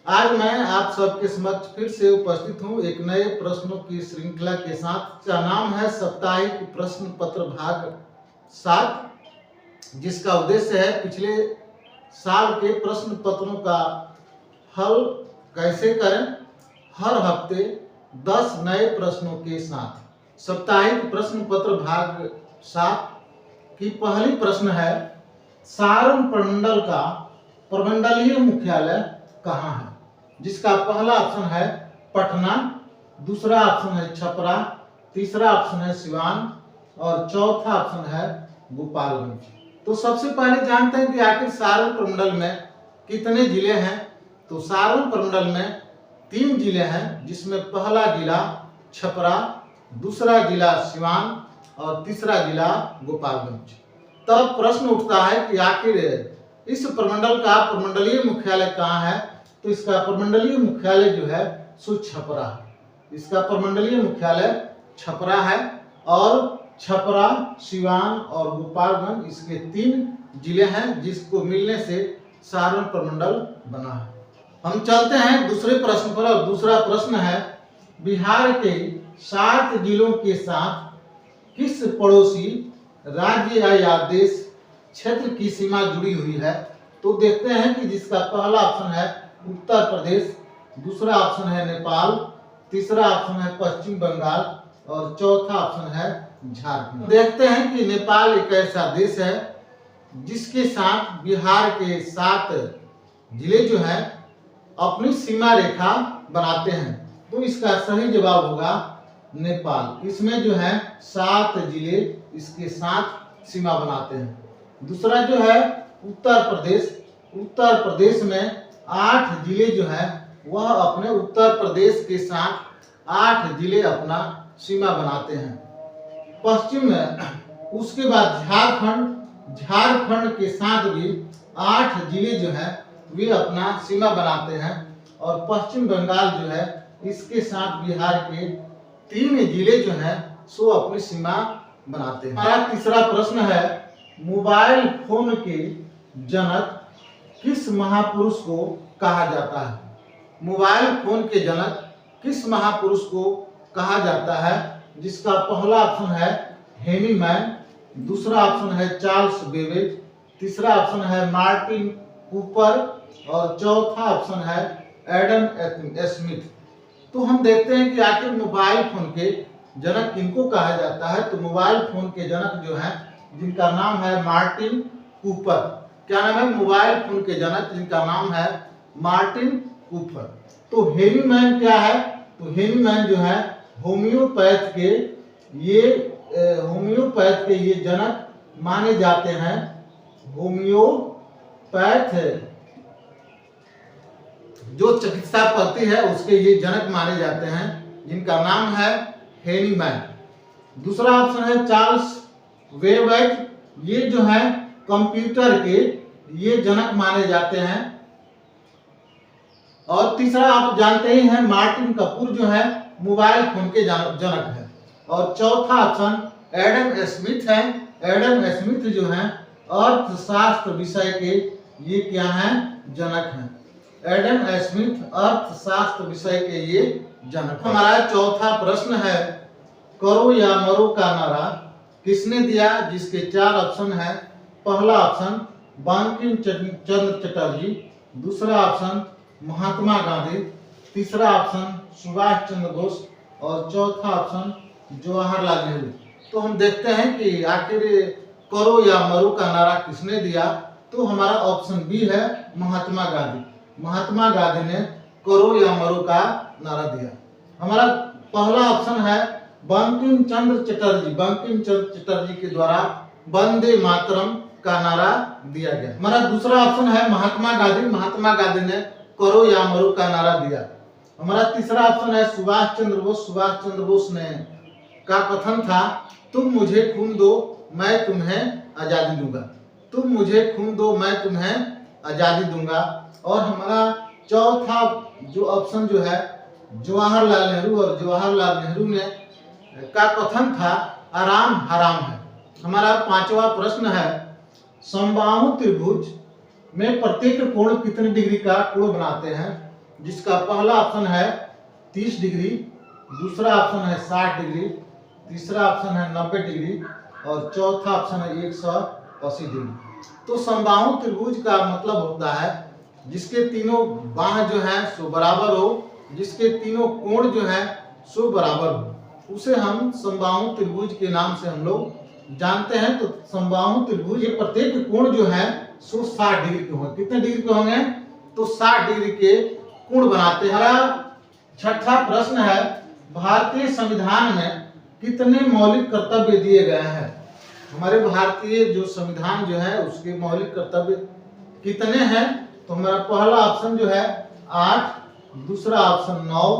आज मैं आप सबके समक्ष फिर से उपस्थित हूँ एक नए प्रश्नों की श्रृंखला के साथ। इसका नाम है साप्ताहिक प्रश्न पत्र भाग 7, जिसका उद्देश्य है पिछले साल के प्रश्न पत्रों का हल कैसे करें, हर हफ्ते 10 नए प्रश्नों के साथ। साप्ताहिक प्रश्न पत्र भाग 7 की पहली प्रश्न है, सारण प्रमंडल का प्रमंडलीय मुख्यालय कहाँ है? जिसका पहला ऑप्शन है पटना, दूसरा ऑप्शन है छपरा, तीसरा ऑप्शन है सिवान और चौथा ऑप्शन है गोपालगंज। तो सबसे पहले जानते हैं कि आखिर सारण प्रमंडल में कितने जिले हैं। तो सारण प्रमंडल में 3 जिले हैं, जिसमें पहला जिला छपरा, दूसरा जिला सिवान और तीसरा जिला गोपालगंज। तब प्रश्न उठता है कि आखिर इस प्रमंडल का प्रमंडलीय मुख्यालय कहाँ है। तो इसका प्रमंडलीय मुख्यालय जो है सो छपरा है। इसका प्रमंडलीय मुख्यालय छपरा है और छपरा, सिवान और गोपालगंज इसके 3 जिले हैं, जिसको मिलने से सारण प्रमंडल बना है। हम चलते हैं दूसरे प्रश्न पर और दूसरा प्रश्न है, बिहार के 7 जिलों के साथ किस पड़ोसी राज्य या देश क्षेत्र की सीमा जुड़ी हुई है। तो देखते हैं कि जिसका पहला ऑप्शन है उत्तर प्रदेश, दूसरा ऑप्शन है नेपाल, तीसरा ऑप्शन है पश्चिम बंगाल और चौथा ऑप्शन है झारखंड। देखते हैं कि नेपाल एक ऐसा देश है जिसके साथ बिहार के 7 जिले जो हैं अपनी सीमा रेखा बनाते हैं। तो इसका सही जवाब होगा नेपाल। इसमें जो है 7 जिले इसके साथ सीमा बनाते हैं। दूसरा जो है उत्तर प्रदेश, उत्तर प्रदेश में 8 जिले जो है वह अपने उत्तर प्रदेश के साथ 8 जिले अपना सीमा बनाते हैं। पश्चिम में उसके बाद झारखंड, झारखंड के साथ भी 8 जिले जो है वे अपना सीमा बनाते हैं और पश्चिम बंगाल जो है इसके साथ बिहार के 3 जिले जो हैं सो अपनी सीमा बनाते हैं। हमारा तीसरा प्रश्न है, मोबाइल फोन के जनक किस महापुरुष को कहा जाता है। मोबाइल फोन के जनक किस महापुरुष को कहा जाता है। जिसका पहला ऑप्शन है हेनी मैन, दूसरा ऑप्शन है चार्ल्स बेबेज, तीसरा ऑप्शन है मार्टिन कूपर और चौथा ऑप्शन है एडम स्मिथ। तो हम देखते हैं कि आखिर मोबाइल फोन के जनक किनको कहा जाता है। तो मोबाइल फोन के जनक जो हैं जिनका नाम है मार्टिन कूपर। क्या नाम है? मोबाइल फोन के जनक जिनका नाम है मार्टिन कूपर। तो हेनी मैन क्या है? तो हेनी मैन जो है होम्योपैथ के ये जनक माने जाते हैं। होम्योपैथ जो चिकित्सा पद्धति है उसके ये जनक माने जाते हैं, जिनका नाम है हेनी मैन। दूसरा ऑप्शन है चार्ल्स बेबेज, ये जो है कंप्यूटर के ये जनक माने जाते हैं। और तीसरा आप जानते ही हैं मार्टिन कपूर जो है मोबाइल फोन के जनक है। और चौथा ऑप्शन एडम स्मिथ है। एडम स्मिथ जो है अर्थशास्त्र विषय के ये क्या हैं? जनक हैं। एडम स्मिथ अर्थशास्त्र विषय के ये जनक। हमारा चौथा प्रश्न है, करो या मरो का नारा किसने दिया। जिसके 4 ऑप्शन है। पहला ऑप्शन बंकिम चंद्र चटर्जी, दूसरा ऑप्शन महात्मा गांधी, तीसरा ऑप्शन सुभाष चंद्र बोस और चौथा ऑप्शन जवाहरलाल नेहरू। तो हम देखते हैं कि आखिर करो या मरो का नारा किसने दिया। तो हमारा ऑप्शन बी है महात्मा गांधी। महात्मा गांधी ने करो या मरो का नारा दिया। हमारा पहला ऑप्शन है बंकिम चंद्र चटर्जी। बंकिम चंद्र चटर्जी के द्वारा वंदे मातरम का नारा दिया गया। हमारा दूसरा ऑप्शन है महात्मा गांधी। महात्मा गांधी ने करो या मरो का नारा दिया। हमारा तीसरा ऑप्शन है सुभाष चंद्र बोस। सुभाष चंद्र बोस ने का कथन था, तुम मुझे खून दो मैं तुम्हें आजादी दूंगा। तुम मुझे खून दो मैं तुम्हें आजादी दूंगा। और हमारा चौथा जो ऑप्शन जो है जवाहरलाल नेहरू, और जवाहरलाल नेहरू ने का कथन था आराम हराम है। हमारा 5वां प्रश्न है, समबाहु त्रिभुज में प्रत्येक कोण कितने डिग्री का कोण बनाते हैं। जिसका पहला ऑप्शन है 30 डिग्री, दूसरा ऑप्शन है 60 डिग्री, तीसरा ऑप्शन है 90 डिग्री और चौथा ऑप्शन है 180 डिग्री। तो समबाहु त्रिभुज का मतलब होता है जिसके तीनों बाह जो है सो बराबर हो, जिसके तीनों कोण जो है सो बराबर हो, उसे हम समबाहु त्रिभुज के नाम से हम लोग जानते हैं। तो समबाहु त्रिभुज ये प्रत्येक कोण जो है सो 60 डिग्री के होंगे। कितने डिग्री के होंगे? तो 60 डिग्री के कोण बनाते हैं। हमारा छठा प्रश्न है, भारतीय संविधान में कितने मौलिक कर्तव्य दिए गए हैं? हमारे भारतीय जो संविधान जो है उसके मौलिक कर्तव्य कितने हैं? तो हमारा पहला ऑप्शन जो है 8, दूसरा ऑप्शन 9,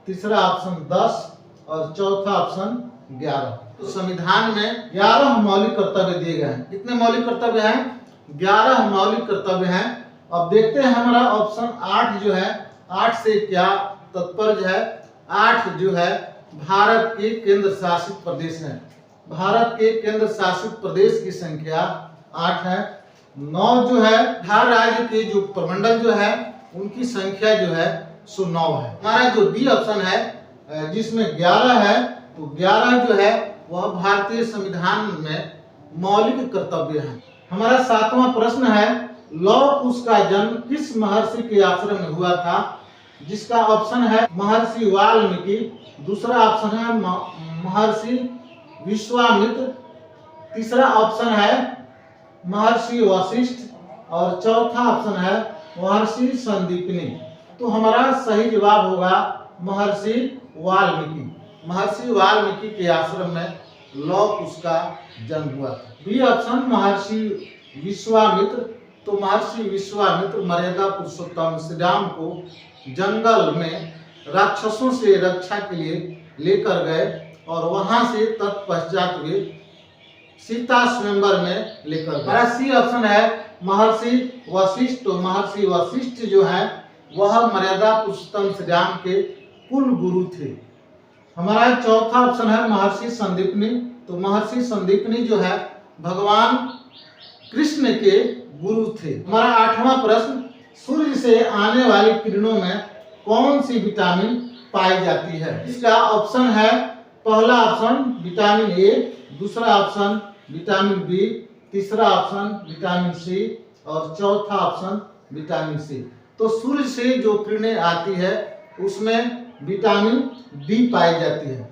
तीसरा ऑप्शन 10 और चौथा ऑप्शन 11। तो संविधान में 11 मौलिक कर्तव्य दिए गए हैं। कितने मौलिक कर्तव्य हैं? 11 मौलिक कर्तव्य हैं। अब देखते हैं हमारा ऑप्शन 8 जो है, 8 से क्या तात्पर्य है? 8 जो है भारत के केंद्र शासित प्रदेश हैं। भारत के केंद्र शासित प्रदेश की संख्या 8 है। 9 जो है हर राज्य के जो प्रमंडल जो है उनकी संख्या जो है सो 9 है। हमारा जो डी ऑप्शन है जिसमें 11 है, तो 11 जो है वह भारतीय संविधान में मौलिक कर्तव्य है। हमारा 7वां प्रश्न है, लौह कुश का जन्म किस महर्षि के आश्रम में हुआ था? जिसका ऑप्शन है महर्षि वाल्मीकि, दूसरा ऑप्शन है महर्षि विश्वामित्र, तीसरा ऑप्शन है महर्षि वशिष्ठ और चौथा ऑप्शन है महर्षि संदीपनी। तो हमारा सही जवाब होगा महर्षि वाल्मीकि। महर्षि वाल्मीकि के आश्रम में लौह कुश का जन्म हुआ था। बी ऑप्शन महर्षि विश्वामित्र। तो महर्षि विश्वामित्र मर्यादा पुरुषोत्तम श्री राम को जंगल में राक्षसों से रक्षा के लिए लेकर गए और वहां से तत्पश्चात वे सीता स्वयंवर में लेकर गए। हमारा सी ऑप्शन है महर्षि वशिष्ठ। तो महर्षि वशिष्ठ जो है वह मर्यादा पुरुषोत्तम श्री राम के कुल गुरु थे। हमारा चौथा ऑप्शन है महर्षि संदीपनी। तो महर्षि संदीपनी जो है भगवान कृष्ण के गुरु थे। हमारा 8वां प्रश्न, सूर्य से आने वाली किरणों में कौन सी विटामिन पाई जाती है? इसका ऑप्शन है पहला ऑप्शन विटामिन ए, दूसरा ऑप्शन विटामिन बी, तीसरा ऑप्शन विटामिन सी और चौथा ऑप्शन विटामिन सी। तो सूर्य से जो किरणें आती है उसमें विटामिन डी पाई जाती है।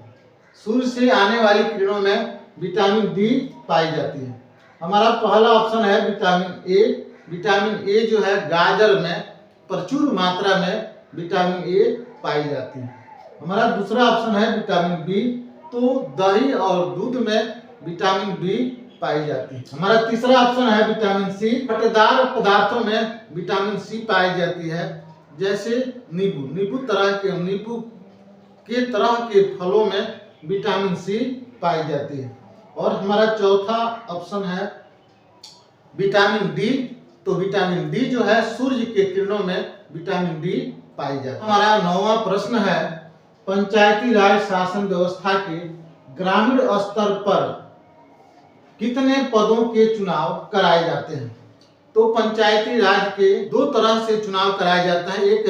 सूर्य से आने वाली किरणों में विटामिन डी पाई जाती है। हमारा पहला ऑप्शन है विटामिन ए। विटामिन ए जो है गाजर में प्रचुर मात्रा में विटामिन ए पाई जाती है। हमारा दूसरा ऑप्शन है विटामिन बी। तो दही और दूध में विटामिन बी पाई जाती है। हमारा तीसरा ऑप्शन है विटामिन सी। पट्टेदार पदार्थों में विटामिन सी पाई जाती है, जैसे नींबू के तरह के फलों में विटामिन सी पाई जाती है। और हमारा चौथा ऑप्शन है विटामिन डी। तो विटामिन डी जो है सूर्य के किरणों में विटामिन डी पाई जाती है। हमारा 9वां प्रश्न है, पंचायती राज शासन व्यवस्था के ग्रामीण स्तर पर कितने पदों के चुनाव कराए जाते हैं? तो पंचायती राज के 2 तरह से चुनाव कराए जाते हैं। एक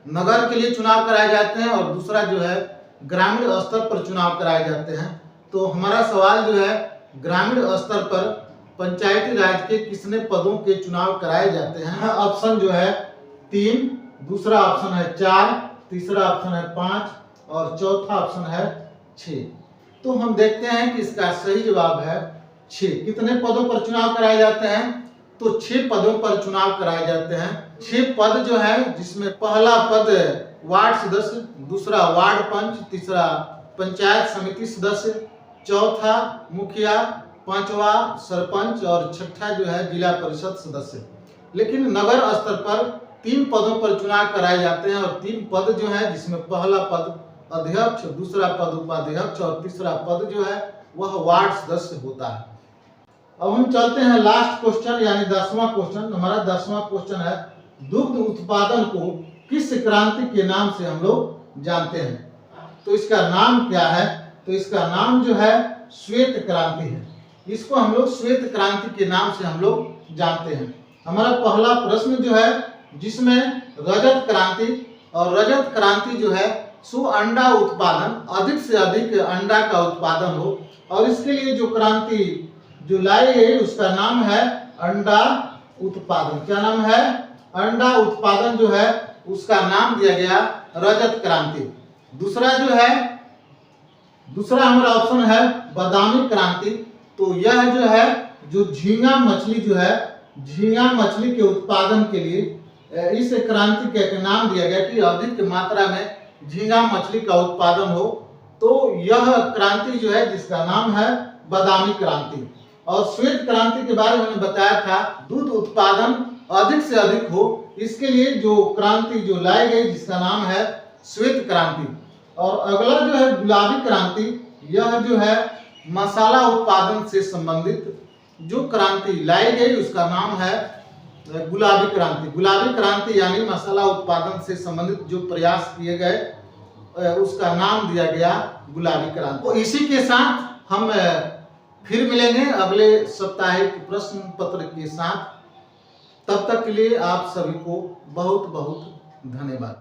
नगर के लिए चुनाव कराए जाते हैं और दूसरा जो है ग्रामीण स्तर पर चुनाव कराए जाते हैं। तो हमारा सवाल जो है ग्रामीण स्तर पर पंचायती राज के कितने पदों के चुनाव कराए जाते हैं? ऑप्शन जो है 3, दूसरा ऑप्शन है 4, तीसरा ऑप्शन है 5 और चौथा ऑप्शन है 6। तो हम देखते हैं कि इसका सही जवाब है 6। कितने पदों पर चुनाव कराए जाते हैं? तो 6 पदों पर चुनाव कराए जाते हैं। 6 पद जो है जिसमें पहला पद वार्ड सदस्य, दूसरा वार्ड पंच, तीसरा पंचायत समिति सदस्य, चौथा मुखिया, 5वां सरपंच और छठा जो है जिला परिषद सदस्य। लेकिन नगर स्तर पर 3 पदों पर चुनाव कराए जाते हैं और 3 पद जो है जिसमें पहला पद अध्यक्ष, दूसरा पद उपाध्यक्ष और तीसरा पद जो है वह वार्ड सदस्य होता है। अब हम चलते हैं लास्ट क्वेश्चन यानी 10वां क्वेश्चन। हमारा 10वां क्वेश्चन है, दुग्ध उत्पादन को किस क्रांति के नाम से हम लोग जानते हैं? तो इसका नाम क्या है? तो इसका नाम जो है श्वेत क्रांति है। इसको हम लोग श्वेत क्रांति के नाम से हम लोग जानते हैं। हमारा पहला प्रश्न जो है जिसमें रजत क्रांति और रजत क्रांति जो है सो अंडा उत्पादन, अधिक से अधिक अंडा का उत्पादन हो। और इसके लिए जो क्रांति जो लाई गई उसका नाम है अंडा उत्पादन। क्या नाम है? अंडा उत्पादन जो है उसका नाम दिया गया रजत क्रांति। दूसरा जो है, दूसरा हमारा ऑप्शन है बादामी क्रांति। तो यह जो है जो झींगा मछली जो है, झींगा मछली के उत्पादन के लिए इस क्रांति के नाम दिया गया कि अधिक मात्रा में झींगा मछली का उत्पादन हो। तो यह क्रांति जो है जिसका नाम है बादामी क्रांति। और श्वेत क्रांति के बारे में मैंने बताया था, दूध उत्पादन अधिक से अधिक हो, इसके लिए जो क्रांति जो लाई गई जिसका नाम है श्वेत क्रांति। और अगला जो है गुलाबी क्रांति, यह जो है मसाला उत्पादन से संबंधित जो क्रांति लाई गई उसका नाम है गुलाबी क्रांति। गुलाबी क्रांति यानी मसाला उत्पादन से संबंधित जो प्रयास किए गए उसका नाम दिया गया गुलाबी क्रांति। तो इसी के साथ हम फिर मिलेंगे अगले साप्ताहिक प्रश्न पत्र के साथ। तब तक के लिए आप सभी को बहुत बहुत धन्यवाद।